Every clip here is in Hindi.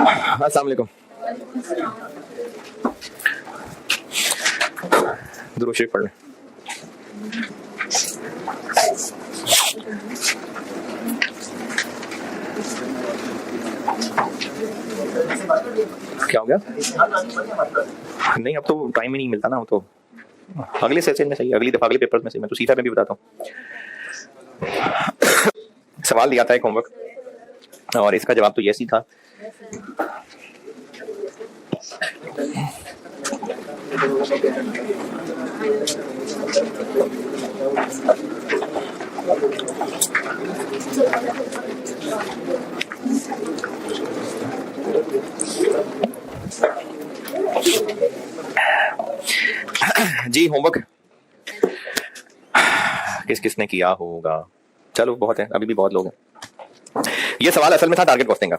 अस्सलाम वालेकुम। दुरूद शरीफ पढ़ लें। क्या हो गया? नहीं, अब तो टाइम ही नहीं मिलता ना। वो तो अगले सेशन में सही, अगली दफा अगले पेपर में सही। मैं तो सीफा में भी बताता हूँ। सवाल दिया था एक होमवर्क और इसका जवाब तो यस ही था। जी होमवर्क किस किसने किया होगा? चलो बहुत है, अभी भी बहुत लोग हैं। ये सवाल असल में था टारगेट कॉस्टिंग का,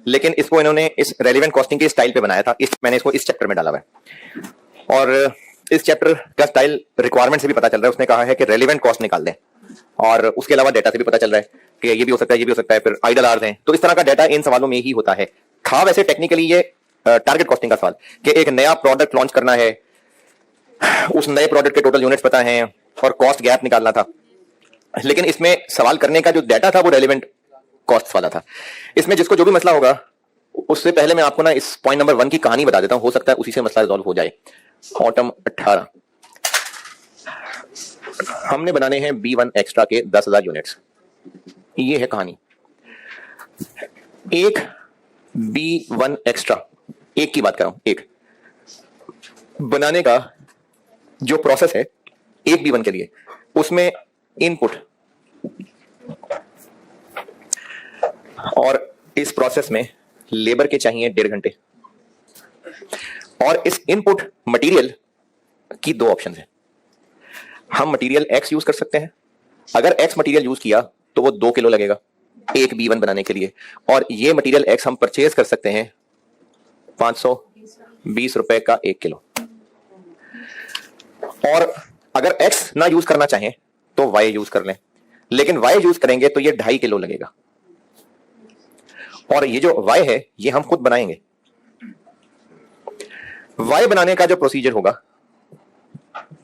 लेकिन इसको इन्होंने इस रेलेवेंट कॉस्टिंग के स्टाइल पे बनाया था। मैंने इसको इस चैप्टर में डाला हुआ है और इस चैप्टर का स्टाइल रिक्वायरमेंट से भी पता चल रहा है। उसने कहा है कि रेलेवेंट कॉस्ट निकाल दें और उसके अलावा डेटा से भी पता चल रहा है कि ये भी हो सकता है, ये भी हो सकता है, फिर आइडल आर्स हैं। तो इस तरह का डेटा इन सवालों में ही होता है। था वैसे टेक्निकली ये टारगेट कॉस्टिंग का सवाल कि एक नया प्रोडक्ट लॉन्च करना है, उस नए प्रोडक्ट के टोटल यूनिट्स पता हैं और कॉस्ट गैप निकालना था। लेकिन इसमें सवाल करने का जो डेटा था वो रेलेवेंट कॉस्ट वाला था। इसमें जिसको जो भी मसला होगा उससे पहले मैं आपको ना इस पॉइंट नंबर 1 की कहानी बता देता हूं, हो सकता है उसी से मसला रिजॉल्व हो जाए। ऑटम 18 हमने बनाने हैं B1 एक्स्ट्रा के 10,000 यूनिट्स। ये है कहानी। एक B1 एक्स्ट्रा, एक की बात कर रहा हूं, एक बनाने का जो प्रोसेस है एक B1 के लिए, उसमें इनपुट और इस प्रोसेस में लेबर के चाहिए 1.5 घंटे और इस इनपुट मटेरियल की 2 ऑप्शन है। हम मटेरियल X यूज कर सकते हैं। अगर X मटेरियल यूज किया तो वो 2 किलो लगेगा एक B1 बनाने के लिए, और ये मटेरियल X हम परचेज कर सकते हैं 520 रुपए का 1 किलो। और अगर X ना यूज करना चाहें तो Y यूज कर लें, लेकिन Y यूज करेंगे तो ये 2.5 किलो लगेगा। और ये जो Y है ये हम खुद बनाएंगे। Y बनाने का जो प्रोसीजर होगा,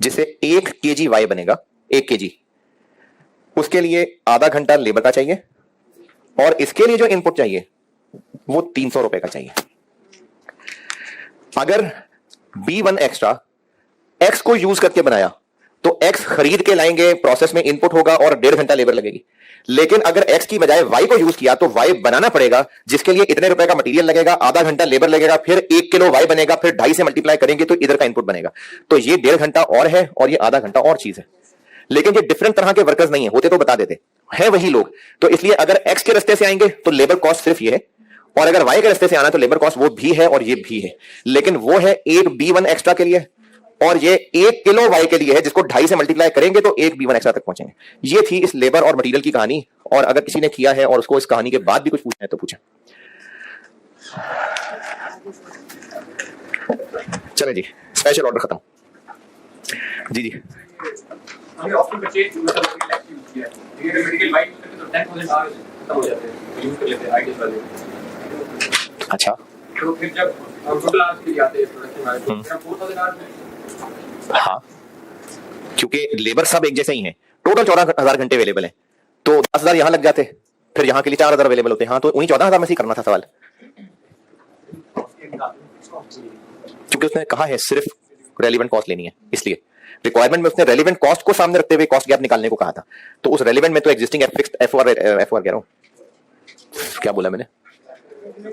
जिसे 1 kg Y बनेगा, 1 kg, उसके लिए आधा घंटा लेबर का चाहिए और इसके लिए जो इनपुट चाहिए वो 300 रुपए का चाहिए। अगर B1 एक्स्ट्रा X को यूज करके बनाया तो X खरीद के लाएंगे, प्रोसेस में इनपुट होगा और 1.5 घंटा लेबर लगेगी। लेकिन अगर X की बजाय Y को यूज किया तो Y बनाना पड़ेगा, जिसके लिए इतने रुपए का मटेरियल लगेगा, आधा घंटा लेबर लगेगा, फिर 1 किलो Y बनेगा, फिर 2.5 से मल्टीप्लाई करेंगे तो इधर का इनपुट बनेगा। तो ये 1.5 घंटा और है और ये आधा घंटा और चीज है। लेकिन ये डिफरेंट तरह के वर्कर्स नहीं है, होते तो बता देते हैं वही लोग। तो इसलिए अगर X के रास्ते से आएंगे तो लेबर कॉस्ट सिर्फ ये है, और अगर Y के रास्ते से आना तो लेबर कॉस्ट वो भी है और ये भी है। लेकिन वो है एक B1 एक्स्ट्रा के लिए और ये 1 किलो Y के लिए है, जिसको 2.5 से मल्टीप्लाई करेंगे तो एक B1 एक्स्ट्रा तक पहुंचेंगे। ये थी इस लेबर और मटेरियल की कहानी। और अगर किसी ने किया है और उसको इस कहानी के बाद भी कुछ पूछना है तो पूछें। चले जी, स्पेशल ऑर्डर खत्म। जी जी अच्छा, तो फिर जब टोटल आवर्स के लिए आते हैं प्रोडक्शन वाले तो फिर 4000 आवर्स में। हाँ, क्योंकि लेबर सब एक जैसे ही हैं। टोटल 14,000 घंटे अवेलेबल है, तो 10,000 यहां लग जाते, फिर यहां के लिए 4,000 अवेलेबल होते हैं। हाँ, तो उन्हीं 14,000 में से ही करना था सवाल, क्योंकि उसने कहा है सिर्फ रेलिवेंट कॉस्ट लेनी है। इसलिए रिक्वायरमेंट में उसने रेलिवेंट कॉस्ट को सामने रखते हुए कॉस्ट गैप निकालने को कहा था। तो उस रेलिवेंट में तो एग्जिस्टिंग फिक्स्ड एफओआर कह रहा हूं, क्या बोला मैंने,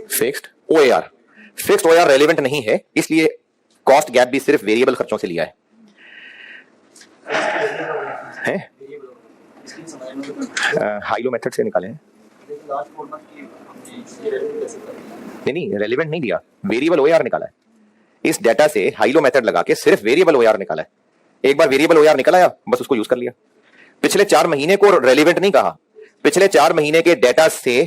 फिक्स्ड ओएआर, फिक्स्ड ओएआर रेलिवेंट नहीं है, इसलिए कॉस्ट गैप भी सिर्फ वेरिएबल खर्चों से लिया है। हाइलो मेथड से निकाले हैं। नहीं, रेलिवेंट नहीं दिया, वेरिएबल ओएआर निकाला है। इस डेटा से हाइलो मेथड लगा के सिर्फ वेरिएबल ओएआर निकाला है। एक बार वेरिएबल ओएआर निकल आया, बस उसको यूज कर लिया। पिछले 4 महीने को रेलिवेंट नहीं कहा, पिछले 4 महीने के डेटा से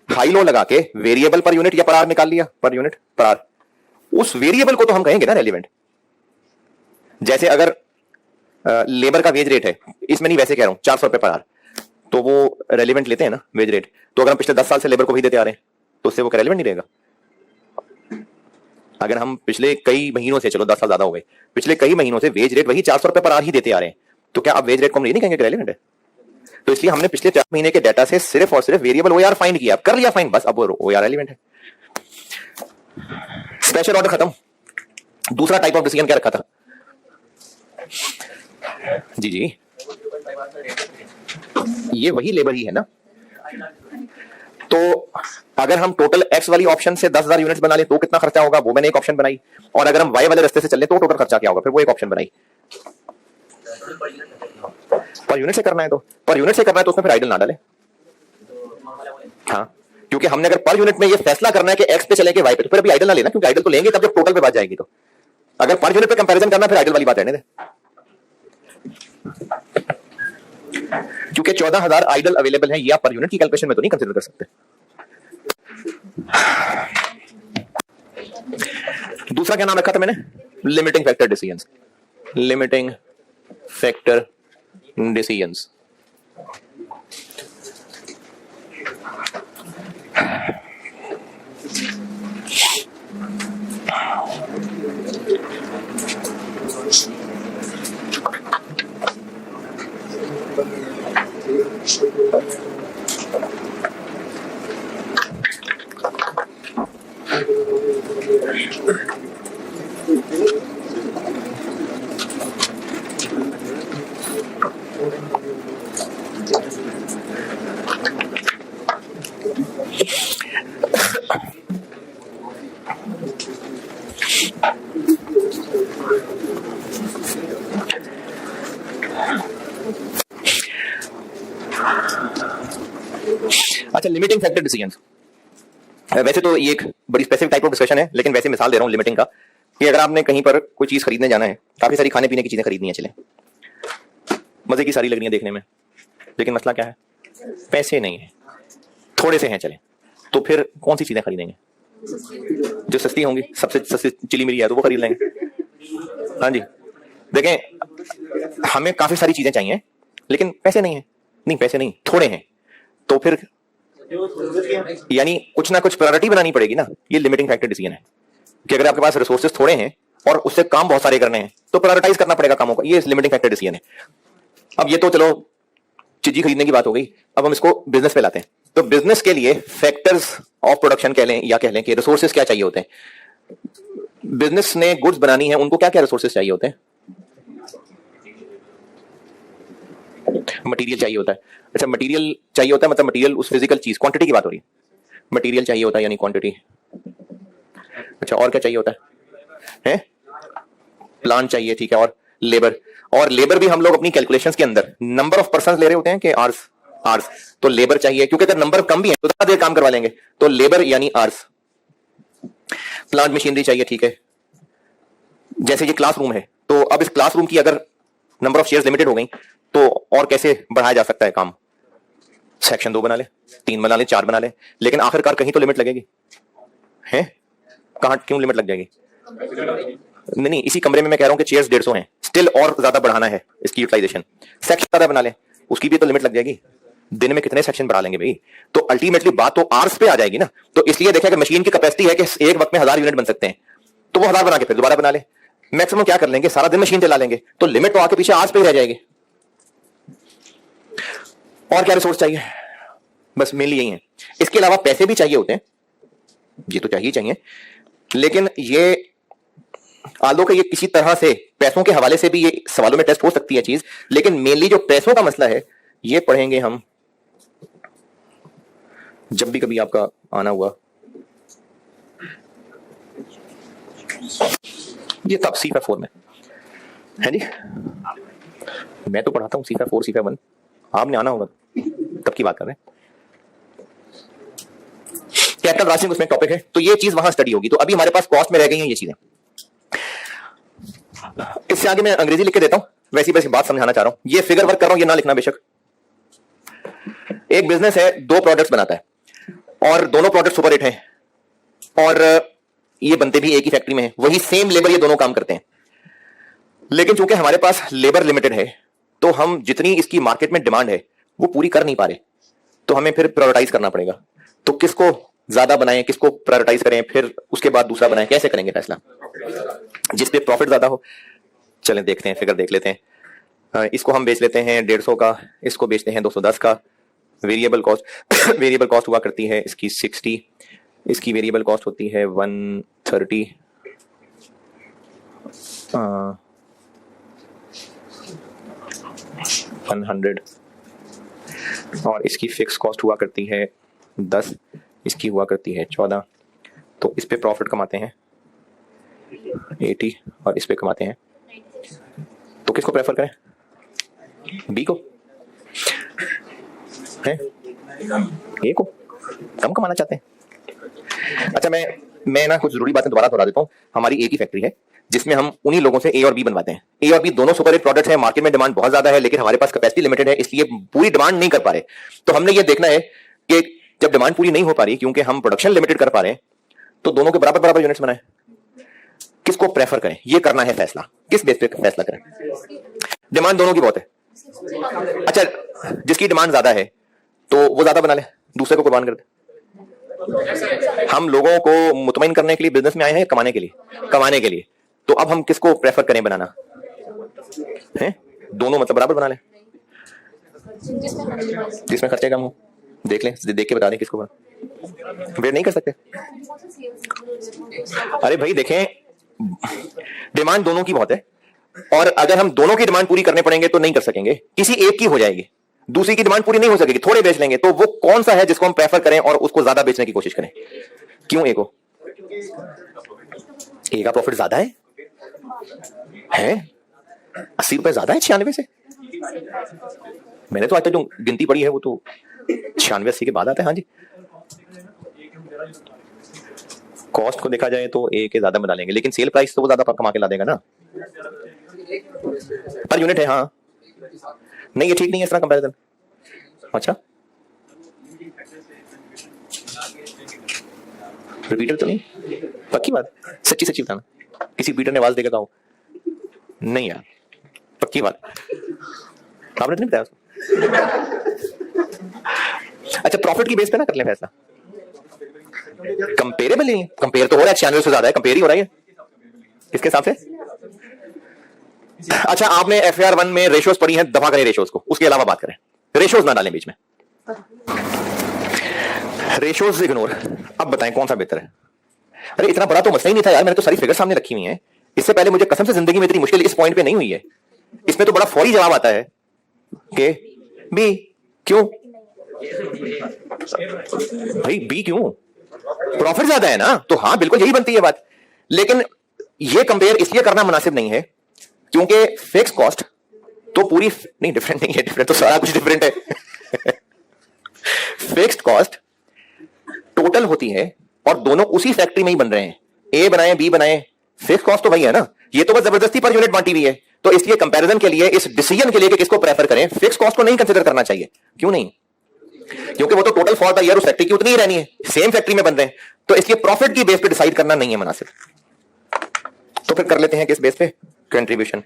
हाइलो लगा के वेरिएबल पर यूनिट या पर आर निकाल लिया, पर यूनिट पर आर। उस वेरिएबल को तो हम कहेंगे ना रेलिवेंट। जैसे अगर लेबर का वेज रेट है, इसमें नहीं वैसे कह रहा हूं, 400 रुपए पर आवर, तो वो रेलिवेंट लेते हैं ना वेज रेट। तो अगर हम पिछले 10 साल से लेबर को भी देते आ रहे हैं तो उससे वो रेलिवेंट नहीं रहेगा। अगर हम पिछले कई महीनों से, चलो 10 साल ज्यादा हो गए, पिछले कई महीनों से वेज रेट वही 400 रुपए पर आवर ही देते आ रहे हैं, तो क्या आप वेज रेट को हम ये नहीं कहेंगे रेलिवेंट है? तो इसलिए हमने पिछले 4 महीने के डाटा से सिर्फ और सिर्फ वेरिएबल ओआर फाइंड किया, कर लिया फाइंड, बस अब ओआर रेलिवेंट है। स्पेशल ऑर्डर खत्म। दूसरा टाइप ऑफ डिसीजन क्या रखा था? जी जी, ये वही लेबर ही है ना। तो अगर हम टोटल एक्स वाली ऑप्शन से 10,000 यूनिट्स बना ले तो कितना खर्चा होगा, वो मैंने एक ऑप्शन बनाई, और अगर हम वाई वाले रास्ते से चले तो टोटल खर्चा क्या होगा, फिर वो एक ऑप्शन बनाई। पर यूनिट से करना है तो, पर यूनिट से करना है तो उसमें फिर आइडल ना डाले। हाँ, क्योंकि हमने अगर पर यूनिट में ये फैसला करना है कि एक्स पे चले के वाई पे, तो फिर अभी आइडल ना लेना, क्योंकि आइडल तो लेंगे तब जब टोटल पे बात जाएगी। तो अगर पर यूनिट पे कंपैरिजन करना, फिर आइडल वाली बात रहने दे, क्योंकि 14,000 आइडल अवेलेबल है, ये आप पर यूनिट की कैलकुलेशन में तो नहीं कंसीडर कर सकते। दूसरा क्या नाम रखा था मैंने? Limiting factor decisions. Limiting factor decisions. अच्छा, लिमिटिंग फैक्टर डिसीजंस। वैसे तो ये एक बड़ी स्पेसिफिक टाइप ऑफ डिस्कशन है, लेकिन वैसे मिसाल दे रहा हूं लिमिटिंग का, कि अगर आपने कहीं पर कोई चीज खरीदने जाना है, काफी सारी खाने पीने की चीजें खरीदनी है, चले मजे की सारी लग रही है देखने में, लेकिन मसला क्या है? पैसे नहीं है, थोड़े से हैं, चले तो फिर कौन सी चीजें खरीदेंगे? जो सस्ती होंगी, सबसे सस्ती चिली मिली है तो वो खरीद लेंगे। हाँ जी, देखें हमें काफी सारी चीजें चाहिए लेकिन पैसे नहीं है, नहीं पैसे नहीं, थोड़े हैं, तो फिर यानी कुछ ना कुछ प्रायोरिटी बनानी पड़ेगी ना। ये लिमिटिंग फैक्टर डिसीजन है कि अगर आपके पास रिसोर्सेज थोड़े हैं और उससे काम बहुत सारे करने हैं तो प्रायोरिटाइज करना पड़ेगा कामों का, ये लिमिटिंग फैक्टर डिसीजन है। अब ये तो चलो चीजी खरीदने की बात हो गई, अब हम इसको बिजनेस पे लाते हैं। तो बिजनेस के लिए फैक्टर्स ऑफ प्रोडक्शन कह लें या कह लें कि रिसोर्सेज क्या चाहिए होते हैं। बिजनेस ने गुड्स बनानी है, उनको क्या क्या रिसोर्सेज चाहिए होते हैं? मटेरियल चाहिए होता है। अच्छा, मटेरियल चाहिए होता है, मतलब मटेरियल उस फिजिकल चीज, क्वांटिटी की बात हो रही है। मटेरियल चाहिए होता है यानी क्वांटिटी। अच्छा, और क्या चाहिए होता है? प्लांट चाहिए, ठीक है, और लेबर। और लेबर भी हम लोग अपनी कैलकुलेशंस के अंदर नंबर ऑफ पर्सन ले रहे होते हैं कि आर्स, आर्स। तो लेबर चाहिए, क्योंकि अगर नंबर कम भी है तो ज्यादा देर काम करवा लेंगे, तो लेबर यानी आर्स। प्लांट मशीनरी चाहिए, ठीक है। जैसे ये क्लासरूम है, तो अब इस क्लासरूम की अगर नंबर ऑफ चेयर्स लिमिटेड हो गई तो और कैसे बढ़ाया जा सकता है काम? सेक्शन 2 बना ले, 3 बना ले, 4 बना ले, लेकिन आखिरकार कहीं तो लिमिट लगेगी, है? कहां, क्यों लिमिट लग जाएगी? नहीं नहीं, इसी कमरे में मैं कह रहा हूं कि चेयर्स 150 हैं, स्टिल और ज्यादा बढ़ाना है इसकी यूटिलाइजेशन, सेक्शन ज्यादा बना ले, उसकी भी तो लिमिट लग जाएगी। दिन में कितने सेक्शन बढ़ा लेंगे भाई? तो अल्टीमेटली बात तो आर्स पे आ जाएगी ना। तो इसलिए देखा कि मशीन की कैपेसिटी है कि एक वक्त में 1000 यूनिट बन सकते हैं, तो वो 1000 बना के फिर दोबारा बना ले। मैक्सिमम क्या कर लेंगे, सारा दिन मशीन चला लेंगे, तो लिमिट तो आके पीछे आर्स पे ही रह जाएगी। और क्या रिसोर्स चाहिए? बस मेनली यही है। इसके अलावा पैसे भी चाहिए होते हैं, ये तो चाहिए चाहिए, लेकिन ये आलो के ये किसी तरह से पैसों के हवाले से भी ये सवालों में टेस्ट हो सकती है चीज, लेकिन मेनली जो पैसों का मसला है ये पढ़ेंगे हम जब भी कभी आपका आना हुआ। ये तब C/4 में है जी, मैं तो पढ़ाता हूं C/4 C/1, आपने आना होगा तब की बात कर रहे हैं। कैपिटल राशिंग उसमें टॉपिक है, तो ये चीज वहां स्टडी होगी। तो अभी हमारे पास कॉस्ट में रह गई हैं ये चीजें। इससे आगे मैं अंग्रेजी लिख के देता हूं, वैसी वैसी बात समझाना चाह रहा हूं। ये फिगर वर्क कर रहा हूं, ये ना लिखना बेशक। एक बिजनेस है, 2 प्रोडक्ट्स बनाता है और दोनों प्रोडक्ट सुपर हिट हैं और ये बनते भी एक ही फैक्ट्री में है, वही सेम लेबर ये दोनों काम करते हैं। लेकिन चूंकि हमारे पास लेबर लिमिटेड है तो हम जितनी इसकी मार्केट में डिमांड है वो पूरी कर नहीं पा रहे, तो हमें फिर प्रायोरिटाइज करना पड़ेगा। तो किसको ज्यादा बनाएं, किसको प्रायोरिटाइज करें, फिर उसके बाद दूसरा बनाएं, कैसे करेंगे फैसला? जिस पे प्रॉफिट ज्यादा हो। चलें देखते हैं, फिगर देख लेते हैं। इसको हम बेच लेते हैं 150 का, इसको बेचते हैं 210 का। वेरिएबल कॉस्ट वेरिएबल कॉस्ट हुआ करती है इसकी 60, इसकी वेरिएबल कॉस्ट होती है 130, 100, और इसकी फिक्स कॉस्ट हुआ करती है 10, इसकी हुआ करती है 14। तो इस पे प्रॉफिट कमाते हैं 80 और इस पे कमाते हैं, तो किसको प्रेफर करें? बी को है, ए को कम कमाना चाहते हैं। अच्छा मैं ना कुछ जरूरी बातें दोबारा दोहरा देता हूँ। हमारी ए की फैक्ट्री है जिसमें हम उन्हीं लोगों से ए और बी बनवाते हैं। ए और बी दोनों सुपर हिट प्रोडक्ट्स हैं, मार्केट में डिमांड बहुत ज्यादा है, लेकिन हमारे पास कैपेसिटी लिमिटेड है, इसलिए पूरी डिमांड नहीं कर पा रहे। तो हमने ये देखना है कि जब डिमांड पूरी नहीं हो पा रही क्योंकि हम प्रोडक्शन लिमिटेड कर पा रहे हैं, तो दोनों के बराबर बराबर यूनिट्स बनाए, किसको प्रेफर करें, ये करना है फैसला। किस बेस पे फैसला करें? डिमांड दोनों की बहुत है। अच्छा, जिसकी डिमांड ज्यादा है तो वो ज्यादा बना ले, दूसरे को कुर्बान कर दे। हम लोगों को मुतमईन करने के लिए बिजनेस में आए हैं, कमाने के लिए? कमाने के लिए। तो अब हम किसको प्रेफर करें बनाना है? दोनों मतलब बराबर बना लें, जिसमें खर्चे कम हो। देख लें, देख के बता दें किसको बना। वेट नहीं कर सकते? अरे भाई देखें, डिमांड दोनों की बहुत है, और अगर हम दोनों की डिमांड पूरी करने पड़ेंगे तो नहीं कर सकेंगे, किसी एक की हो जाएगी, दूसरी की डिमांड पूरी नहीं हो सकेगी, थोड़े बेच लेंगे। तो वो कौन सा है जिसको हम प्रेफर करें और उसको ज्यादा बेचने की कोशिश करें? क्यों ए को? ए का प्रॉफिट ज्यादा है 80 रुपए ज्यादा है 96 से। मैंने तो आज तक जो गिनती पड़ी है वो तो 96-80 के बाद आता है। हाँ जी, कॉस्ट को देखा जाए तो ए के ज्यादा बना लेंगे, लेकिन सेल प्राइस तो वो ज्यादा कमा के ला देगा ना, पर यूनिट है। हाँ नहीं, ये ठीक नहीं है इस तरह कंपैरिजन। अच्छा, रिपीटर तो नहीं? पक्की बात, सच्ची सच्ची बताना, किसी रिपीटर ने आवाज देकर कहा नहीं यार, पक्की बात, आपने तो नहीं बताया उसको? अच्छा, प्रॉफिट की बेस पे ना कर ले फैसला। कंपेरेबल नहीं, कंपेयर तो हो रहा है, 96 से ज्यादा है, कंपेयर ही हो रहा है किसके हिसाब से? अच्छा, आपने FAR1 में रेशियोज पढ़ी हैं, दफा करें रेशियोज को, उसके अलावा बात करें। रेशियोज ना डालें बीच में, रेशियोज इग्नोर। अब बताएं कौन सा बेहतर है? अरे इतना बड़ा तो मसला ही नहीं था यार, मैंने तो सारी फिगर सामने रखी हुई है। इससे पहले मुझे कसम से जिंदगी में इतनी मुश्किल इस पॉइंट पे नहीं हुई है। इसमें तो बड़ा फौरी जवाब आता है कि बी। क्यों भाई बी क्यों? प्रॉफिट ज्यादा है ना, तो हाँ बिल्कुल यही बनती है बात। लेकिन ये कंपेयर इसलिए करना मुनासिब नहीं है क्योंकि फिक्स कॉस्ट तो पूरी नहीं, डिफरेंट नहीं है, डिफरेंट तो सारा कुछ डिफरेंट है। फिक्स्ड कॉस्ट टोटल होती है और दोनों उसी फैक्ट्री में ही बन रहे हैं, ए बनाए बी बनाए, फिक्स कॉस्ट तो वही है ना। ये तो बस जबरदस्ती पर यूनिट बांटी हुई है। तो इसलिए कंपैरिजन के लिए, इस डिसीजन के लिए कि किसको प्रेफर करें, फिक्स कॉस्ट को नहीं कंसीडर करना चाहिए। क्यों नहीं? क्योंकि वो तो टोटल फॉर द ईयर उस फैक्ट्री की उतनी ही रहनी है, सेम फैक्ट्री में बन रहे हैं, तो इसलिए प्रॉफिट की बेस पे डिसाइड करना नहीं है मुनासिब। तो फिर कर लेते हैं किस बेस पे? कंट्रीब्यूशन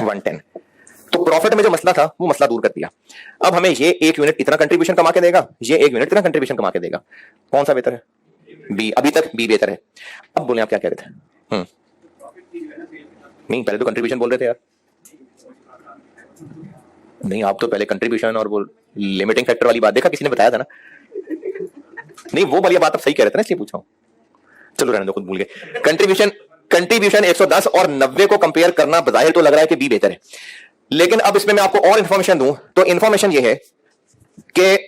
110। तो प्रॉफिट में जो मसला था वो मसला दूर कर दिया। अब हमें ये एक यूनिट इतना कंट्रीब्यूशन कमा के देगा, ये एक यूनिट इतना कंट्रीब्यूशन कमा के देगा, कौन सा बेहतर है? बी। अभी तक बी बेहतर है। अब बोले आप क्या कह रहे थे? नहीं, पहले तो कंट्रीब्यूशन बोल रहे थे यार। नहीं, आप तो पहले कंट्रीब्यूशन और वो लिमिटिंग फैक्टर वाली बात, देखा किसी ने बताया था ना। नहीं, वो वाली बात आप सही कह रहे थे ना, इसलिए पूछा हूं। चलो रहने दो, खुद भूल गए। कंट्रीब्यूशन 110 और 90 को कंपेयर करना बजाहिर तो लग रहा है कि बी बेहतर है, लेकिन अब इसमें मैं आपको और इंफॉर्मेशन दूं तो इंफॉर्मेशन ये है कि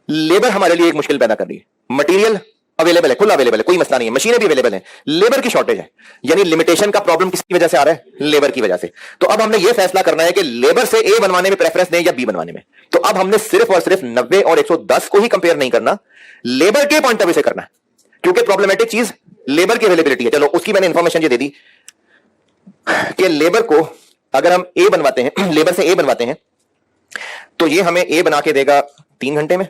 लेबर हमारे लिए एक मुश्किल पैदा कर रही है। मटेरियल अवेलेबल है, खुला अवेलेबल है, कोई मसला नहीं है, मशीनें भी अवेलेबल है, लेबर की शॉर्टेज है। यानी लिमिटेशन का प्रॉब्लम किसकी वजह से आ रहा है? लेबर की वजह से। तो अब हमने यह फैसला करना है कि लेबर से ए बनवाने में प्रेफरेंस दें या बी बनवाने में। तो अब हमने सिर्फ और सिर्फ 90 और 110 को ही कंपेयर नहीं करना, लेबर के पॉइंट ऑफ व्यू से करना है, क्योंकि प्रॉब्लमेटिक चीज लेबर की अवेलेबिलिटी है। चलो उसकी मैंने इंफॉर्मेशन ये दे दी कि लेबर को अगर हम ए बनवाते हैं, लेबर से ए बनवाते हैं, तो ये हमें ए बना के देगा 3 घंटे में,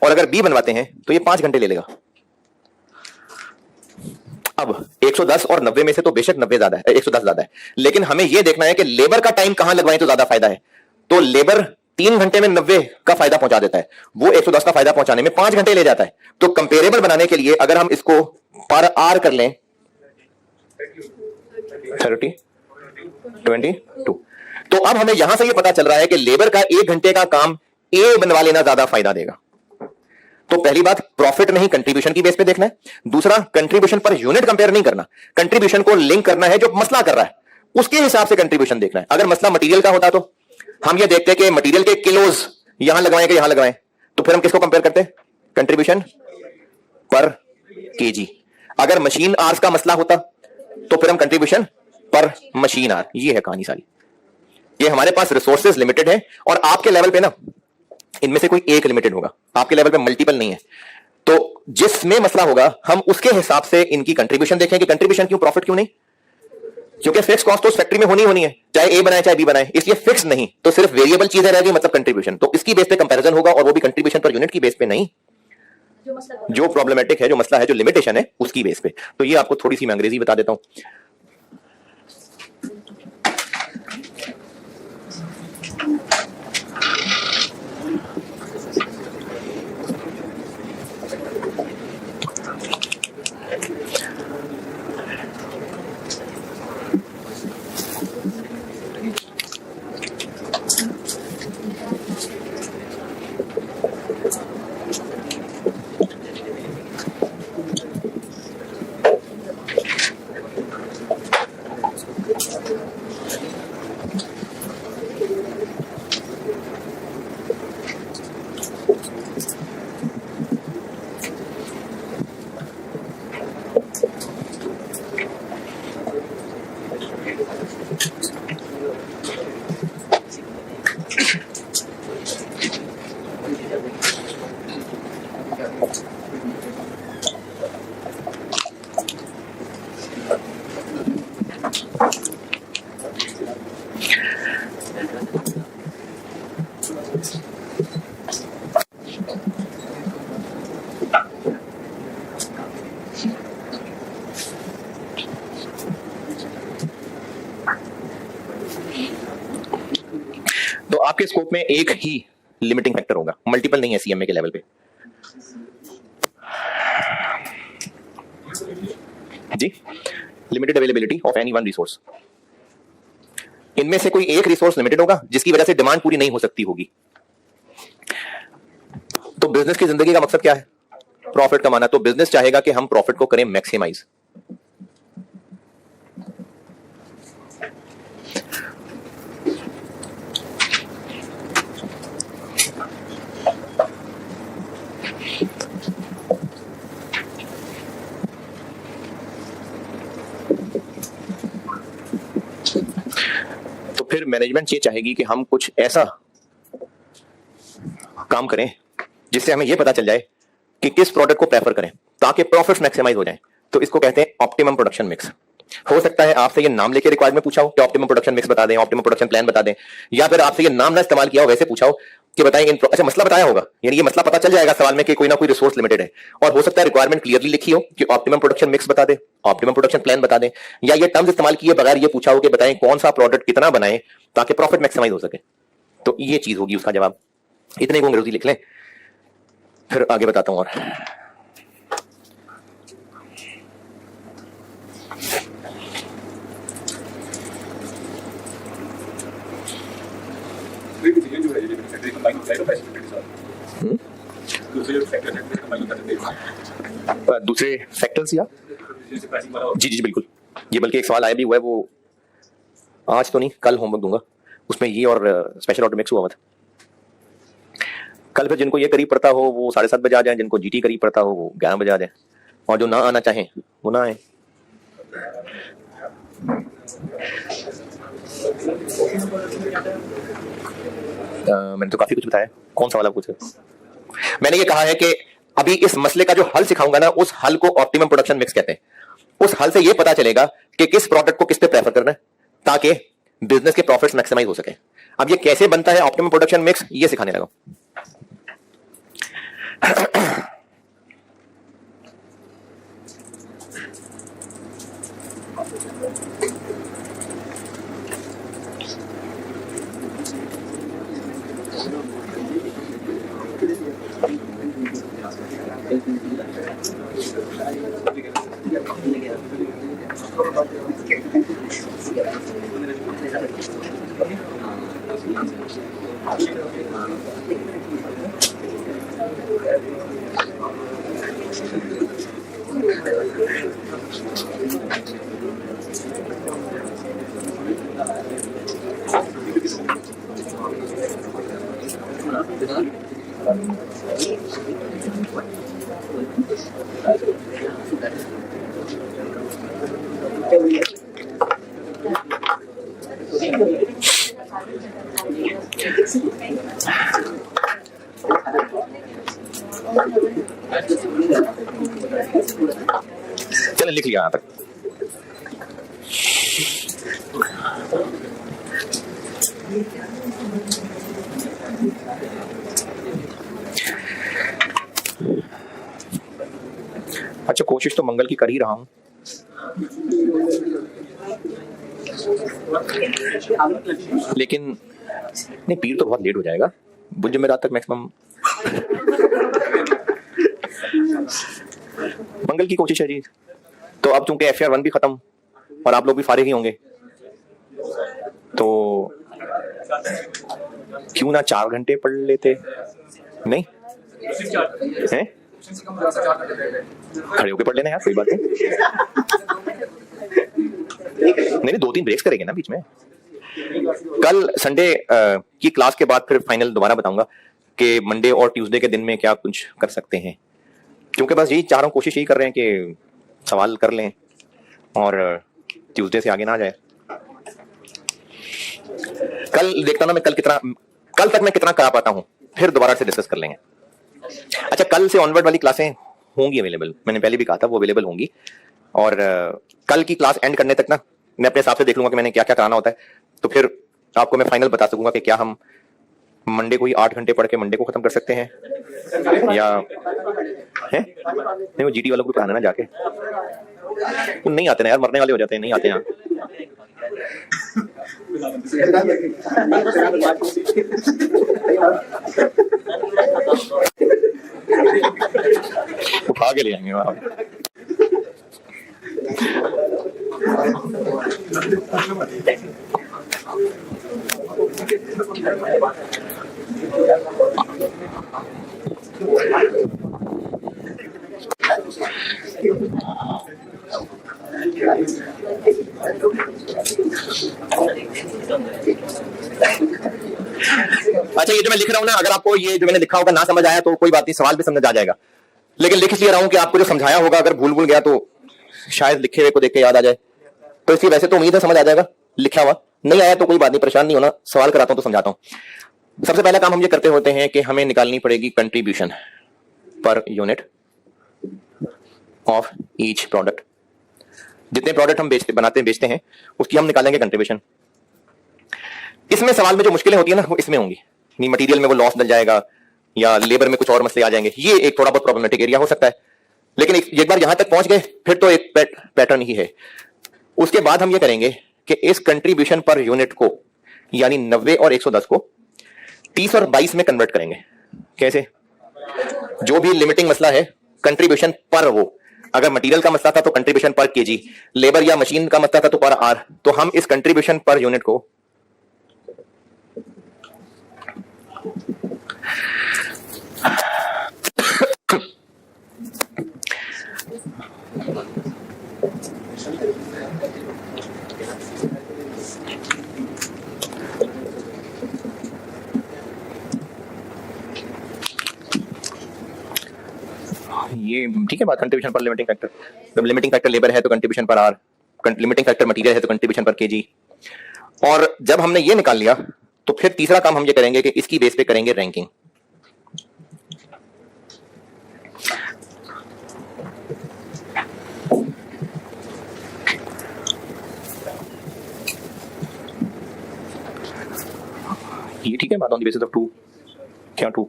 और अगर बी बनवाते हैं तो ये 5 घंटे ले लेगा। अब 110 और 90 में से तो बेशक 90 ज्यादा है, 110 ज्यादा है, लेकिन हमें यह देखना है कि लेबर का टाइम कहां लगवाएं तो ज्यादा फायदा है। तो लेबर 3 घंटे में 90 का फायदा पहुंचा देता है, वो 110 का फायदा पहुंचाने में 5 घंटे ले जाता है। तो कंपेरेबल बनाने के लिए अगर हम इसको पर आर कर लें 30 22, तो अब हमें यहां से ये पता चल रहा है कि लेबर का 1 घंटे का काम ए बनवा लेना ज्यादा फायदा देगा। तो पहली बात, प्रॉफिट नहीं कंट्रीब्यूशन की बेस पे देखना है। दूसरा, कंट्रीब्यूशन पर यूनिट कंपेयर नहीं करना, कंट्रीब्यूशन को लिंक करना है जो मसला कर रहा है, उसके हिसाब से कंट्रीब्यूशन देखना है। अगर मसला मटेरियल का होता तो हम ये देखते हैं कि मटेरियल के किलोज यहां लगवाएं कि यहां लगवाएं, तो फिर हम किसको कंपेयर करते हैं? कंट्रीब्यूशन पर केजी। अगर मशीन आर्स का मसला होता तो फिर हम कंट्रीब्यूशन पर मशीन आर। ये है कहानी सारी। ये हमारे पास रिसोर्सेज लिमिटेड है और आपके लेवल पे ना इनमें से कोई एक लिमिटेड होगा, आपके लेवल पे मल्टीपल नहीं है। तो जिसमें मसला होगा हम उसके हिसाब से इनकी कंट्रीब्यूशन देखें कि कंट्रीब्यूशन क्यों, प्रॉफिट क्यों नहीं, क्योंकि फिक्स कॉस्ट तो उस फैक्ट्री में होनी है, चाहे ए बनाए चाहे बी बनाए, इसलिए फिक्स नहीं, तो सिर्फ वेरिएबल चीजें रहेगी, मतलब कंट्रीब्यूशन। तो इसकी बेस पे कंपैरिजन होगा और वो भी कंट्रीब्यूशन पर यूनिट की बेस पे नहीं, जो प्रॉब्लमेटिक है, जो मसला है, जो लिमिटेशन है, उसकी बेस पे। तो ये आपको थोड़ी सी मैं अंग्रेजी बता देता हूं। तो आपके स्कोप में एक ही लिमिटिंग फैक्टर होगा, मल्टीपल नहीं है सीएमए के लेवल पे। जी, limited availability of any one resource. इनमें से कोई एक रिसोर्स लिमिटेड होगा जिसकी वजह से डिमांड पूरी नहीं हो सकती होगी। तो बिजनेस की जिंदगी का मकसद क्या है? प्रॉफिट कमाना। तो बिजनेस चाहेगा कि हम प्रॉफिट को करें मैक्सिमाइज। तो फिर मैनेजमेंट ये चाहेगी कि हम कुछ ऐसा काम करें जिससे हमें यह पता चल जाए कि किस प्रोडक्ट को प्रेफर करें ताकि प्रॉफिट मैक्सिमाइज हो जाए। तो इसको कहते हैं ऑप्टिमम प्रोडक्शन मिक्स। हो सकता है आपसे ये नाम लेके रिक्वायर्ड में पूछा हो कि ऑप्टिमम प्रोडक्शन मिक्स बता दें, ऑप्टिमम प्रोडक्शन प्लान बता दें, या फिर आपसे ये नाम ना इस्तेमाल किया हो, वैसे पूछा हो कि बताएं अच्छा मसला बताया होगा, यानी ये मसला पता चल जाएगा सवाल में कि कोई ना कोई रिसोर्स लिमिटेड है। और हो सकता है रिक्वायरमेंट क्लियरली लिखी हो कि ऑप्टिमम प्रोडक्शन मिक्स बता दें, ऑप्टिमम प्रोडक्शन प्लान बता दें, या ये टर्म्स इस्तेमाल किए बगैर ये पूछा हो कि बताएं कौन सा प्रोडक्ट कितना बनाएं ताकि प्रॉफिट मैक्सिमाइज हो सके। तो ये चीज होगी उसका जवाब। इतने को अंग्रेजी लिख लें, फिर आगे बताता हूं। और दूसरे फैक्टर्स या जी जी बिल्कुल, ये बल्कि एक सवाल आया भी हुआ है, वो आज तो नहीं कल होमवर्क दूंगा, उसमें ये और स्पेशल ऑटो मिक्स हुआ था। कल फिर जिनको ये करीब पड़ता हो वो 7:30 बजे आ जाए, जिनको जीटी करीब पड़ता हो वो 11 बजे आ जाए, और जो ना आना चाहें वो ना आए। मैंने तो काफी कुछ बताया। कौन सा वाला पूछ रहे? मैंने ये कहा है कि अभी इस मसले का जो हल सिखाऊंगा ना, उस हल को ऑप्टिमम प्रोडक्शन मिक्स कहते हैं। उस हल से ये पता चलेगा कि किस प्रोडक्ट को किस पे प्रेफर करना है ताकि बिजनेस के प्रॉफिट्स मैक्सिमाइज हो सके। अब ये कैसे बनता है ऑप्टिमम प्रोडक्शन मिक्स, ये सिखाने लगा। लिख लिया यहां तक। अच्छा, कोशिश तो मंगल की कर ही रहा हूं, लेकिन नहीं, पीर तो बहुत लेट हो जाएगा। बुध जुमेरात तक मैक्सिमम मंगल की कोशिश है जी। तो अब चूंकि FR 1 भी खत्म और आप लोग भी फारिग ही होंगे, तो क्यों ना 4 घंटे पढ़ लेते? नहीं हैं? खड़े होके पढ़ लेना यार, कोई बात नहीं। नहीं, 2-3 ब्रेक्स करेंगे ना बीच में। कल संडे की क्लास के बाद फिर फाइनल दोबारा बताऊंगा कि मंडे और ट्यूसडे के दिन में क्या कुछ कर सकते हैं, क्योंकि बस यही चाह रहा हूँ, कोशिश यही कर रहे हैं कि सवाल कर लें और ट्यूसडे से आगे ना जाए। कल देखता ना मैं कल तक मैं कितना करा पाता हूँ, फिर दोबारा से डिस्कस कर लेंगे। अच्छा, कल से ऑनवर्ड वाली क्लासें होंगी अवेलेबल, मैंने पहले भी कहा था वो अवेलेबल होंगी। और कल की क्लास एंड करने तक ना मैं अपने हिसाब से देख लूंगा कि मैंने क्या क्या कराना होता है, तो फिर आपको मैं फाइनल बता सकूंगा कि क्या हम मंडे को ही 8 घंटे पढ़ के मंडे को खत्म कर सकते हैं या है? नहीं, वो GT वालों को पढ़ाना ना जाके, तो नहीं आते ना यार, मरने वाले हो जाते हैं, नहीं आते यहाँ। उठा के ले आएंगे वहां। अच्छा, ये जो मैं लिख रहा हूं ना, अगर आपको ये जो मैंने लिखा होगा ना समझ आया तो कोई बात नहीं, सवाल भी समझ आ जाएगा। लेकिन लिख इसलिए रहा हूं कि आपको जो समझाया होगा अगर भूल गया तो शायद लिखे हुए को देख के याद आ जाए, तो इसलिए वैसे तो उम्मीद है समझ आ जाएगा लिखा हुआ। नहीं आया तो कोई बात नहीं, परेशान नहीं होना, सवाल कराता हूं तो समझाता हूं। सबसे पहला काम हम ये करते होते हैं कि हमें निकालनी पड़ेगी contribution per unit of each product. जितने प्रोडक्ट हम बेचते हैं उसकी हम निकालेंगे कंट्रीब्यूशन। इसमें सवाल में जो मुश्किलें होती है ना वो इसमें होंगी, नहीं मटेरियल में वो लॉस डल जाएगा या लेबर में कुछ और मसले आ जाएंगे, ये एक थोड़ा बहुत प्रॉब्लमेटिक एरिया हो सकता है। लेकिन एक बार यहां तक पहुंच गए फिर तो एक पैटर्न ही है। उसके बाद हम ये करेंगे कि इस कंट्रीब्यूशन पर यूनिट को यानी 90 और 110 को 30 और 22 में कन्वर्ट करेंगे। कैसे? जो भी लिमिटिंग मसला है कंट्रीब्यूशन पर, वो अगर मटेरियल का मसला था तो कंट्रीब्यूशन पर केजी, लेबर या मशीन का मसला था तो पर आर, तो हम इस कंट्रीब्यूशन पर यूनिट को ये ठीक है बात, कंट्रीब्यूशन पर लिमिटिंग फैक्टर, जब लिमिटिंग फैक्टर लेबर है तो कंट्रीब्यूशन पर आर, लिमिटिंग फैक्टर मटेरियल है तो कंट्रीब्यूशन पर केजी। और जब हमने ये निकाल लिया तो फिर तीसरा काम हम ये करेंगे कि इसकी बेस पे करेंगे रैंकिंग। ये ठीक है बात, ऑन द बेसिस ऑफ 2 क्या 2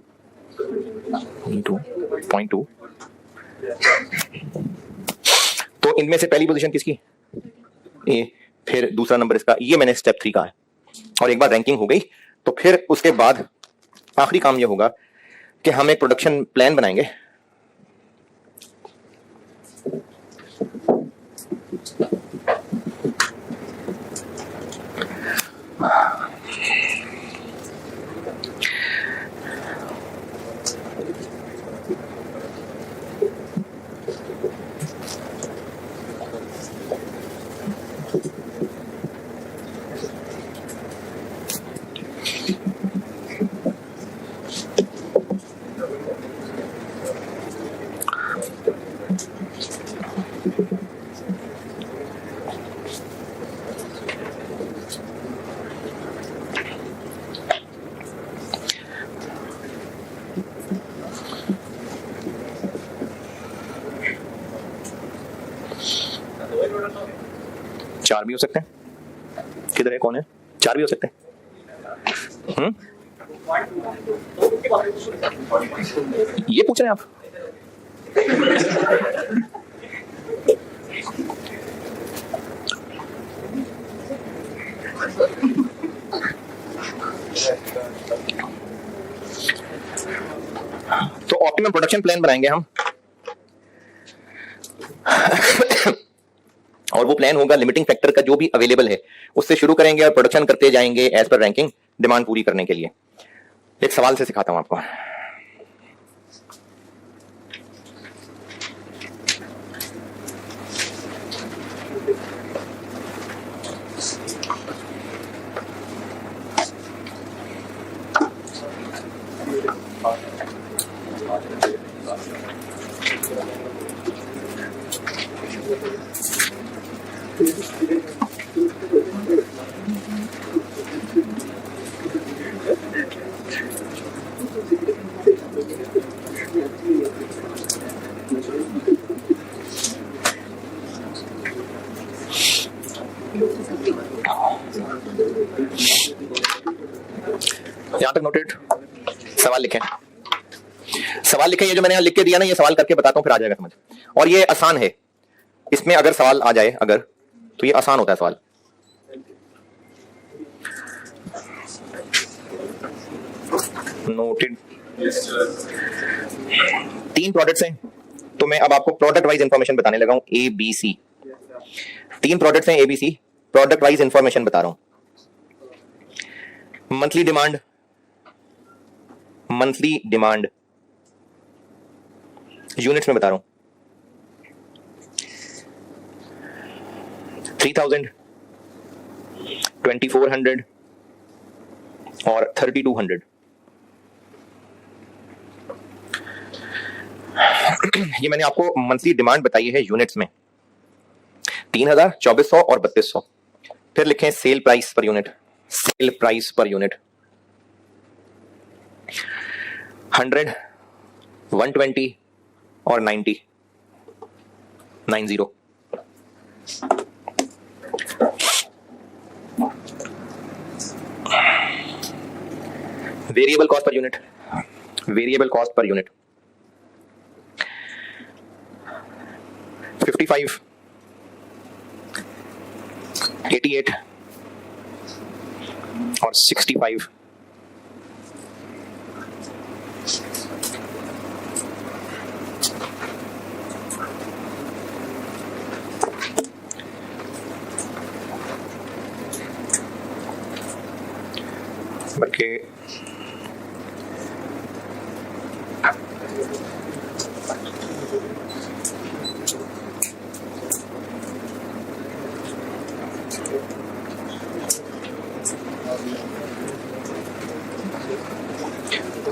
2.2। तो इनमें से पहली पोजीशन किसकी? ए, फिर दूसरा नंबर इसका, ये मैंने स्टेप 3 का है। और एक बार रैंकिंग हो गई तो फिर उसके बाद आखिरी काम ये होगा कि हम एक प्रोडक्शन प्लान बनाएंगे। 4 भी हो सकते हैं। किधर है, कौन है? 4 भी हो सकते हैं। ये पूछ रहे हैं आप? तो ऑप्टिमम प्रोडक्शन प्लान बनाएंगे हम और वो प्लान होगा लिमिटिंग फैक्टर का जो भी अवेलेबल है उससे शुरू करेंगे और प्रोडक्शन करते जाएंगे एज पर रैंकिंग, डिमांड पूरी करने के लिए। एक सवाल से सिखाता हूं आपको। यहां तक नोटेड? सवाल लिखें, सवाल लिखें। ये जो मैंने यहां लिख के दिया ना, ये सवाल करके बताता हूं, फिर आ जाएगा समझ। और ये आसान है, इसमें अगर सवाल आ जाए अगर, तो ये आसान होता है सवाल। नोटेड। 3 प्रोडक्ट्स हैं, तो मैं अब आपको प्रोडक्ट वाइज इंफॉर्मेशन बताने लगा हूं। ए बी सी 3 प्रोडक्ट्स हैं, A B C, product wise information बता रहा हूं। Monthly demand, monthly demand units में बता रहा हूं। 3000, 2400 और 3200। ये मैंने आपको मंथली डिमांड बताई है यूनिट्स में, 3000, 2400 और 3200। फिर लिखें sale price per unit, sale price per unit 100, 120 और 90। Variable cost per unit, variable cost per unit 55, 88 और 65। बल्कि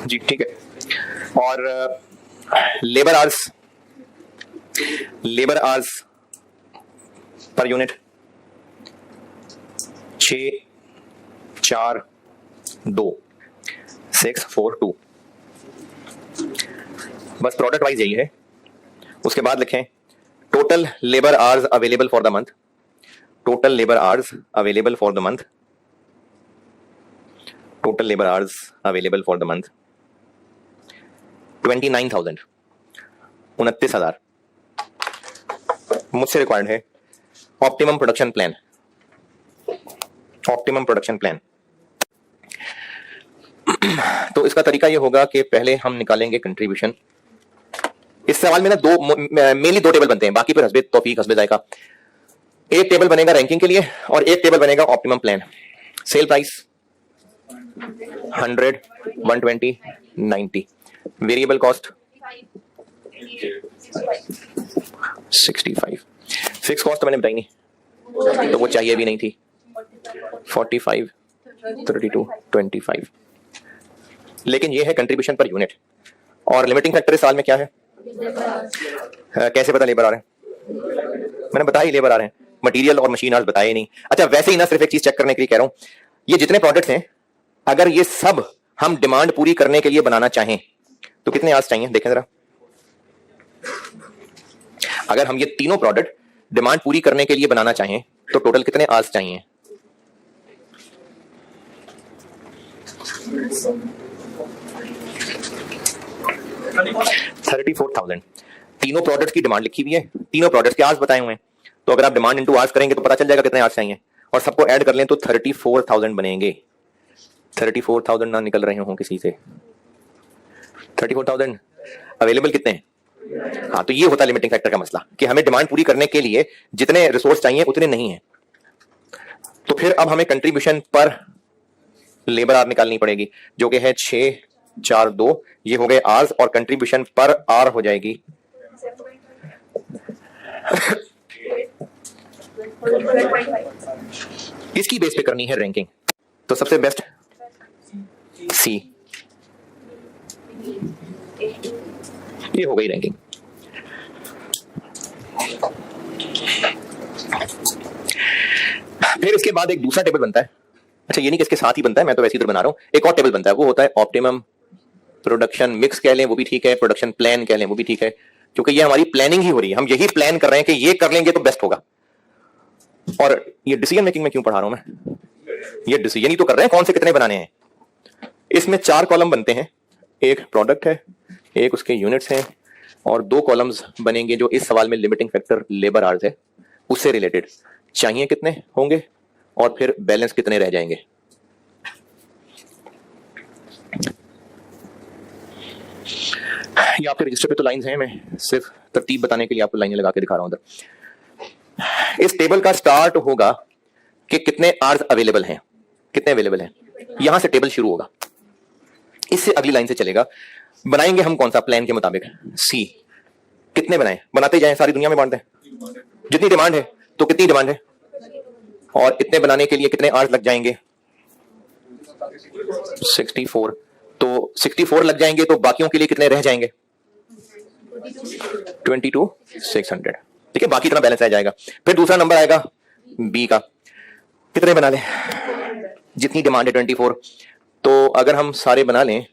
जी ठीक है। और labour hours, labour hours per unit 6, 4, 2, 6, 4, 2। बस प्रोडक्ट वाइज यही है। उसके बाद लिखें total labour hours available for the month, total labour hours available for the month, total labour hours available for the month 29,000, 29,000 मुझसे रिक्वायर्ड है। Optimum production plan, optimum production plan. तो इसका तरीका ये होगा कि पहले हम निकालेंगे कंट्रीब्यूशन। इस सवाल में ना मेनली 2 टेबल बनते हैं, बाकी पर हस्बे तौफीक हस्बे जायका। एक टेबल बनेगा रैंकिंग के लिए और एक टेबल बनेगा optimum plan. Sale price 100, 120, 90। Variable cost 65। Fix cost तो मैंने बताई नहीं, तो वो चाहिए भी नहीं थी। 45, 32, 25। लेकिन ये है कंट्रीब्यूशन पर यूनिट। और लिमिटिंग फैक्टर इस साल में क्या है? कैसे पता लेबर आ रहे हैं? मैंने बताया ही लेबर आ रहे हैं, मटेरियल और मशीन आवर्स बताए नहीं। अच्छा वैसे ही ना, सिर्फ एक चीज चेक करने के लिए कह रहा हूं, ये जितने प्रोडक्ट्स हैं अगर ये सब हम डिमांड पूरी करने के लिए बनाना चाहें तो कितने आवर्स चाहिए? देखें जरा। अगर हम ये तीनों प्रोडक्ट डिमांड पूरी करने के लिए बनाना चाहें तो टोटल कितने आवर्स चाहिए? $34,000। तीनों प्रोडक्ट्स की डिमांड लिखी हुई है, तीनों प्रोडक्ट्स के आवर्स बताए हुए हैं, तो अगर आप डिमांड इनटू आवर्स करेंगे तो पता चल जाएगा कितने आवर्स चाहिए, और सबको ऐड कर लें तो 34,000 बनेंगे। 34,000 ना निकल रहे हों किसी से? 34,000 अवेलेबल कितने हैं? हाँ, तो ये होता है लिमिटिंग फैक्टर का मसला कि हमें डिमांड पूरी करने के लिए जितने रिसोर्स चाहिए उतने नहीं है। तो फिर अब हमें कंट्रीब्यूशन पर लेबर आवर निकालनी पड़ेगी, जो कि है 642। ये हो गए आवर्स, और कंट्रीब्यूशन पर आवर हो जाएगी इसकी बेस पे करनी है रैंकिंग। तो सबसे बेस्ट सी, ये हो गई रैंकिंग। फिर इसके बाद एक दूसरा टेबल बनता है। अच्छा, ये नहीं कि इसके साथ ही बनता है, मैं तो वैसे इधर बना रहा हूं। एक और टेबल बनता है, वो होता है ऑप्टिमम प्रोडक्शन मिक्स कह लें वो भी ठीक है, प्रोडक्शन प्लान कह लें वो भी ठीक है, क्योंकि ये हमारी प्लानिंग ही हो रही है, हम यही प्लान कर रहे हैं कि ये कर लेंगे तो बेस्ट होगा। और ये डिसीजन मेकिंग में क्यों पढ़ा रहा हूं मैं? ये डिसीजन ही तो कर रहे हैं कौन से कितने बनाने हैं। इसमें 4 कॉलम बनते हैं, एक प्रोडक्ट है, एक उसके यूनिट्स हैं, और 2 कॉलम्स बनेंगे जो इस सवाल में लिमिटिंग फैक्टर लेबर आवर्स है उससे रिलेटेड, चाहिए कितने होंगे और फिर बैलेंस कितने रह जाएंगे। ये आपके रजिस्टर पे तो लाइंस हैं, मैं सिर्फ तरतीब बताने के लिए आपको लाइनें लगा के दिखा रहा हूं उधर। इस टेबल का स्टार्ट होगा कि कितने आवर्स अवेलेबल हैं, कितने अवेलेबल हैं, यहां से टेबल शुरू होगा, इससे अगली लाइन से चलेगा। बनाएंगे हम कौन सा प्लान के मुताबिक? सी। कितने बनाएं? बनाते जाएं, सारी दुनिया में बांट दें, जितनी डिमांड है। तो कितनी डिमांड है और इतने बनाने के लिए कितने आवर्स लग जाएंगे? 64। तो 64 लग जाएंगे, तो बाकियों के लिए कितने रह जाएंगे? 22,600। ठीक है, बाकी इतना बैलेंस रह जाएगा। फिर दूसरा नंबर आएगा बी का, कितने बना लें? जितनी डिमांड है 24, तो अगर हम सारे बना लें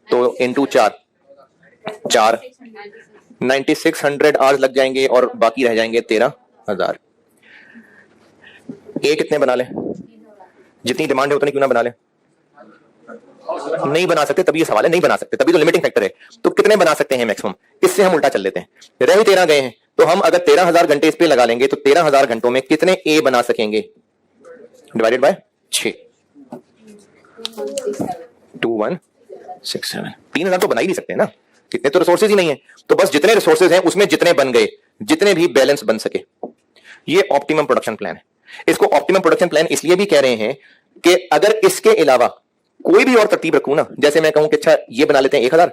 तो इनटू 4 9600 आवर्स लग जाएंगे, और बाकी रह जाएंगे 13,000। ए कितने बना लें? जितनी डिमांड है उतनी क्यों ना बना लें? नहीं बना सकते, तभी ये सवाल है, नहीं बना सकते, तभी तो लिमिटिंग फैक्टर है। तो कितने बना सकते हैं मैक्सिमम? इससे हम उल्टा चल लेते हैं, रह ही 13 गए हैं, तो हम अगर 13,000 घंटे इस पे लगा लेंगे तो 13,000 घंटों में कितने ए बना सकेंगे? Divided by 6, 2167। 3,000 तो बना ही नहीं सकते ना, कितने तो रिसोर्सेज ही नहीं है। तो बस जितने रिसोर्सेज हैं उसमें जितने बन गए, जितने भी बैलेंस बन सके, ये ऑप्टिमम प्रोडक्शन प्लान है। इसको ऑप्टिमम प्रोडक्शन प्लान इसलिए भी कह रहे हैं कि अगर इसके अलावा कोई भी और तरतीब रखूं ना, जैसे मैं कहूं कि अच्छा ये बना लेते हैं 1,000,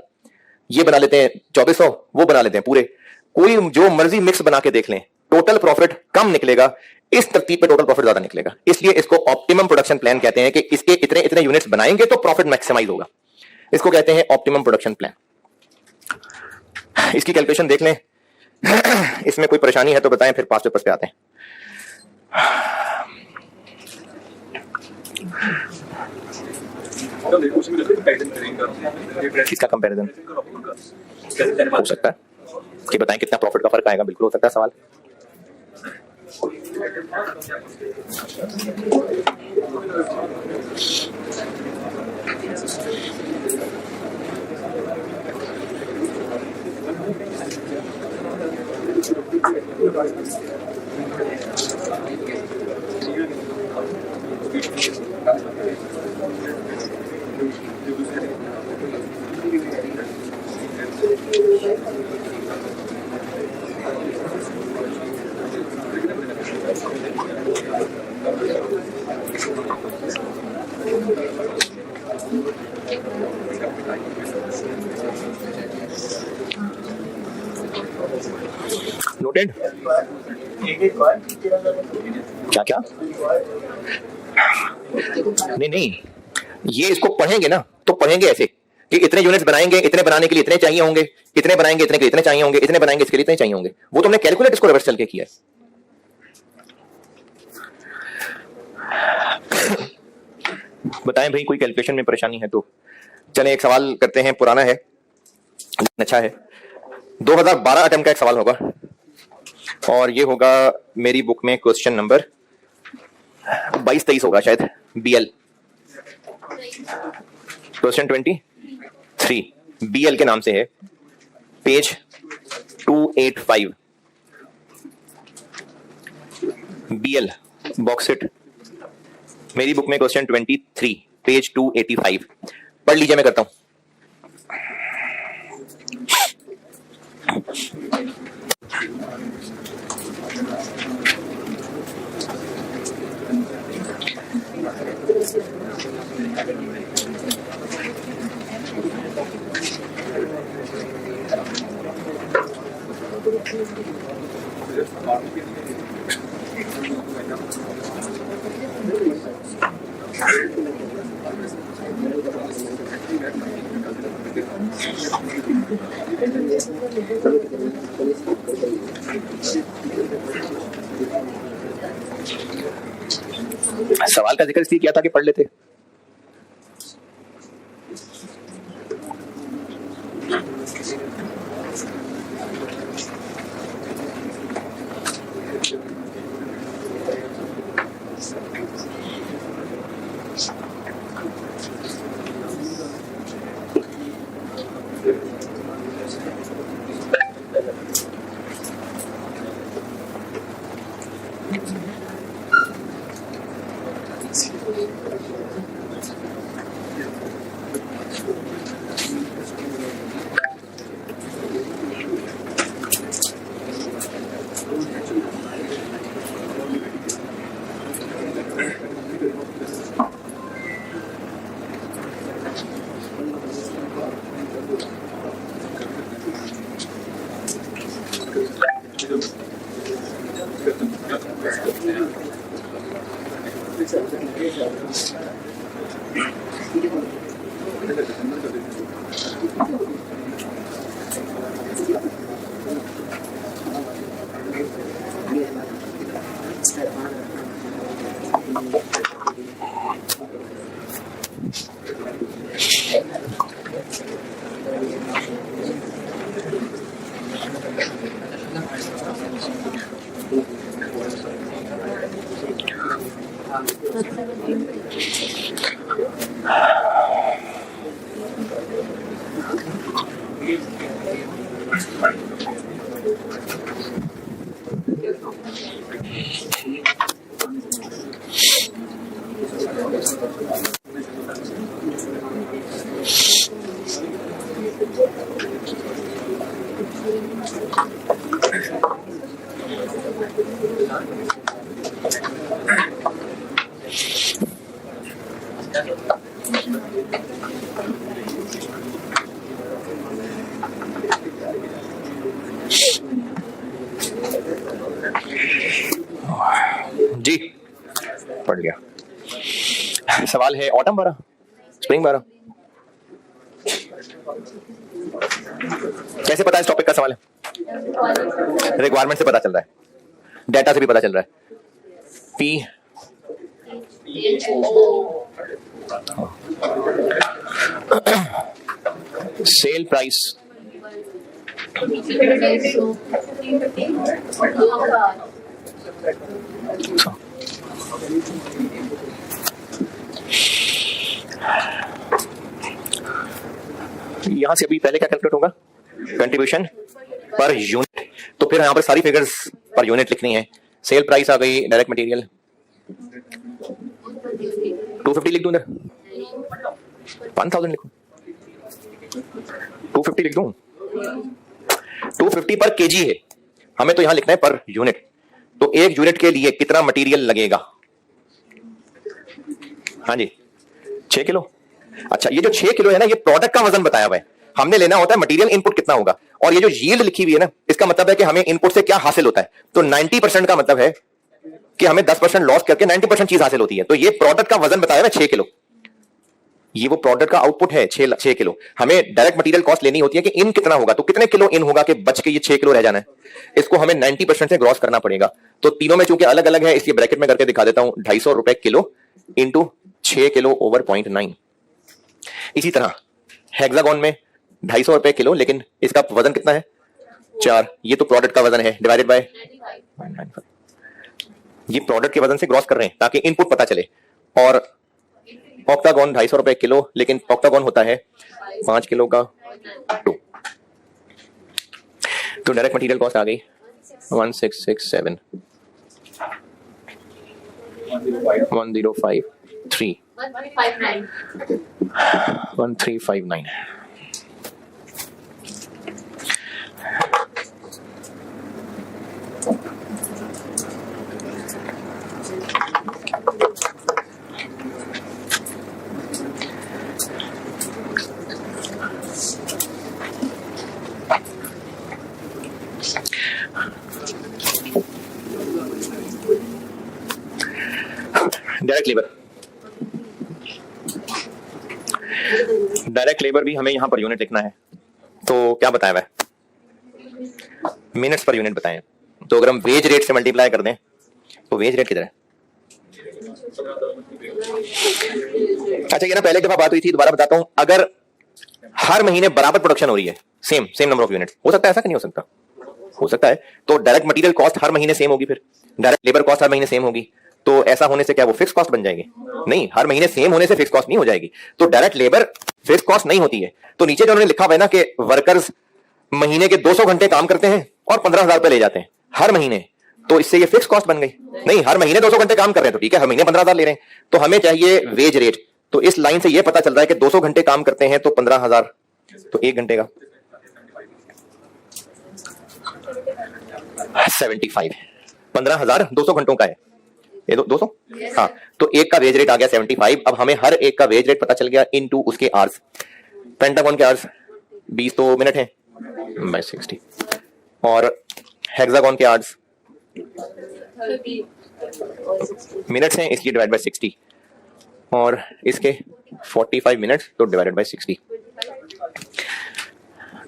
ये बना लेते हैं 2,400, वो बना लेते हैं पूरे, कोई जो मर्जी मिक्स बना के देख लें, टोटल प्रॉफिट कम निकलेगा, इस तरतीब पे टोटल प्रॉफिट ज्यादा निकलेगा। इसलिए इसको ऑप्टिमम प्रोडक्शन प्लान कहते हैं कि इसके इतने इतने यूनिट्स बनाएंगे तो प्रॉफिट मैक्सिमाइज होगा। इसको कहते हैं ऑप्टिमम प्रोडक्शन प्लान। इसकी कैलकुलेशन देख लें, इसमें कोई परेशानी है तो बताएं, फिर पास पेपर्स पे आते हैं। किसका कंपैरिजन हो सकता है कि बताएं कितना प्रॉफिट का फर्क आएगा? बिल्कुल हो सकता है सवाल। नोटेड? क्या क्या? नहीं नहीं, ये इसको पढ़ेंगे ना तो पढ़ेंगे ऐसे कि इतने यूनिट्स बनाएंगे, इतने बनाने के लिए इतने चाहिए होंगे, इतने बनाएंगे इतने के इतने चाहिए होंगे, इतने बनाएंगे इसके लिए इतने चाहिए होंगे। वो तो हमने कैलकुलेट इसको रिवर्स चल के किया है। बताएं भाई, कोई कैलकुलेशन में परेशानी है तो चलें एक सवाल करते हैं, पुराना है लेकिन अच्छा है। 2012 अटेम्प्ट का एक सवाल होगा। और ये होगा मेरी बुक में क्वेश्चन नंबर 22-23 होगा शायद, BL क्वेश्चन 23 BL के नाम से है, पेज 285 BL बॉक्स सेट, मेरी बुक में क्वेश्चन 23 पेज 285 पढ़ लीजिए, मैं करता हूं। सवाल का जिक्र इसलिए किया था कि पढ़ लेते। जी पढ़ लिया। सवाल है ऑटम 12 स्प्रिंग 12, कैसे पता है इस टॉपिक का सवाल है? रिक्वायरमेंट से पता चल रहा है, डेटा से भी पता चल रहा है। पी सेल प्राइस यहां से अभी पहले क्या कैलकुलेट होगा? Contribution per unit. तो फिर यहां पर सारी फिगर्स पर यूनिट लिखनी है। सेल प्राइस आ गई, डायरेक्ट मटेरियल 250 लिख दूं, इधर 1000 लिखूं, 250 लिख दूं, 250 पर केजी है, हमें तो यहां लिखना है पर यूनिट। तो एक यूनिट के लिए कितना मटेरियल लगेगा? हाँ जी 6 किलो। अच्छा ये जो 6 किलो है ना, ये प्रोडक्ट का वजन बताया हुआ है, हमने लेना होता है मटेरियल इनपुट कितना होगा। और ये जो यील्ड लिखी हुई है ना, इसका मतलब है कि हमें इनपुट से क्या हासिल होता है। तो 90% का मतलब है कि हमें 10% लॉस करके 90% चीज हासिल होती है। तो ये प्रोडक्ट का वजन बताया हुआ है 6 किलो, ये वो प्रोडक्ट का आउटपुट है 6 किलो। हमें डायरेक्ट मटेरियल कॉस्ट लेनी होती है कि इन कितना होगा, तो कितने किलो इन होगा कि बच के ये 6 किलो रह जाना है। इसको हमें 90% से ग्रॉस करना पड़ेगा। तो तीनों में चूंकि अलग अलग है, इसलिए ब्रैकेट में करके दिखा देता हूं, 250 रुपए किलो इंटू 6 किलो ओवर 0.9। इसी तरह हेक्सागोन में 250 रुपए किलो, लेकिन इसका वजन कितना है 4, ये तो प्रोडक्ट का वजन है डिवाइडेड बाय 95। ये प्रोडक्ट के वजन से ग्रॉस कर रहे हैं ताकि इनपुट पता चले। और ऑक्टागोन 250 रुपए किलो, लेकिन ऑक्टागोन होता है 5 किलो का 2। तो डायरेक्ट मटेरियल कॉस्ट आ गई 1667 1053 1359। डायरेक्ट लेबर भी हमें यहां पर यूनिट लिखना है। तो क्या बताया हुआ है, मिनट्स पर यूनिट बताएं। तो अगर हम वेज रेट से मल्टीप्लाई कर दें तो वेज रेट किधर है? अच्छा, ये ना पहले एक दफा बात हुई थी, दोबारा बताता हूं। अगर हर महीने बराबर प्रोडक्शन हो रही है, सेम नंबर ऑफ यूनिट, हो सकता है ऐसा कि नहीं हो सकता? हो सकता है। तो डायरेक्ट मटेरियल कॉस्ट हर महीने सेम होगी, फिर डायरेक्ट लेबर कॉस्ट हर महीने सेम होगी। तो ऐसा होने से क्या वो फिक्स कॉस्ट बन जाएगी? नहीं, हर महीने सेम होने से फिक्स कॉस्ट नहीं हो जाएगी। तो डायरेक्ट लेबर फिक्स कॉस्ट नहीं होती है। तो नीचे जो उन्होंने लिखा हुआ है ना कि वर्कर्स महीने के 200 घंटे काम करते हैं और 15,000 रुपए ले जाते हैं हर महीने, तो इससे ये फिक्स कॉस्ट बन गई। नहीं, हर महीने 200 घंटे काम कर रहे हैं तो ठीक है, हर महीने 15,000 ले रहे हैं। तो हमें चाहिए वेज रेट। तो इस लाइन से ये पता चल रहा है कि 200 घंटे काम करते हैं तो 15,000, तो 1 घंटे का 75, 15,000 200 घंटों का है ये 200। हाँ, तो एक का वेज रेट आ गया 75। अब हमें हर एक का वेज रेट पता चल गया इनटू उसके आवर्स। पेंटागन के आवर्स 20 तो मिनट है बाय 60, और हेक्सागन के आवर्स मिनट्स हैं इसलिए डिवाइड बाय 60, और इसके 45 मिनट्स तो डिवाइडेड बाय 60।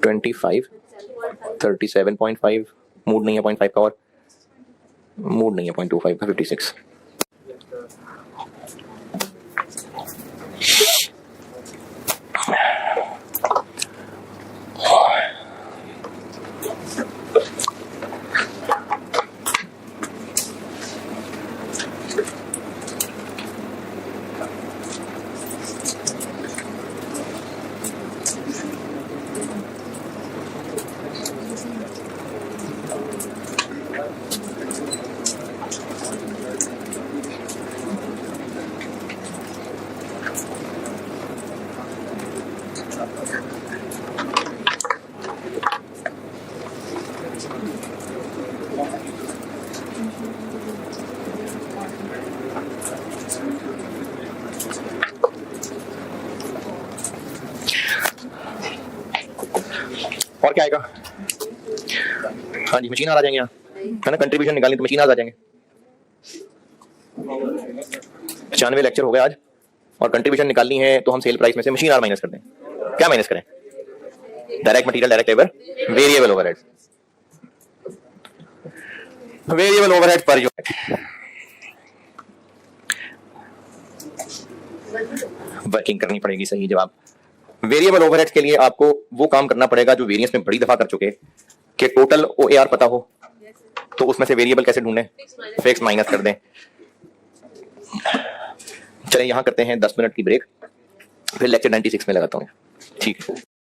25 37.5, मूड नहीं है 0.5 का, और मूड नहीं है 0.25 का 56। और क्या आएगा? हाँ जी, मशीन आ जाएंगे यहाँ, है ना। कंट्रीब्यूशन निकालनी तो मशीन आ जाएंगे। 95 लेक्चर हो गए आज, और कंट्रीब्यूशन निकालनी है तो हम सेल प्राइस में से मशीन आर माइनस कर दें। क्या माइनस करें? Direct material, direct labour, variable overhead, variable overhead per unit. Working करनी पड़ेगी, सही जवाब। वेरिएबल ओवरहेड्स के लिए आपको वो काम करना पड़ेगा जो वेरिएंस में बड़ी दफा कर चुके, कि टोटल ओएआर पता हो तो उसमें से वेरिएबल कैसे ढूंढें, फिक्स माइनस कर दें। चलें, यहां करते हैं 10 मिनट की ब्रेक, फिर लेक्चर 96 में लगाता हूं। ठीक है।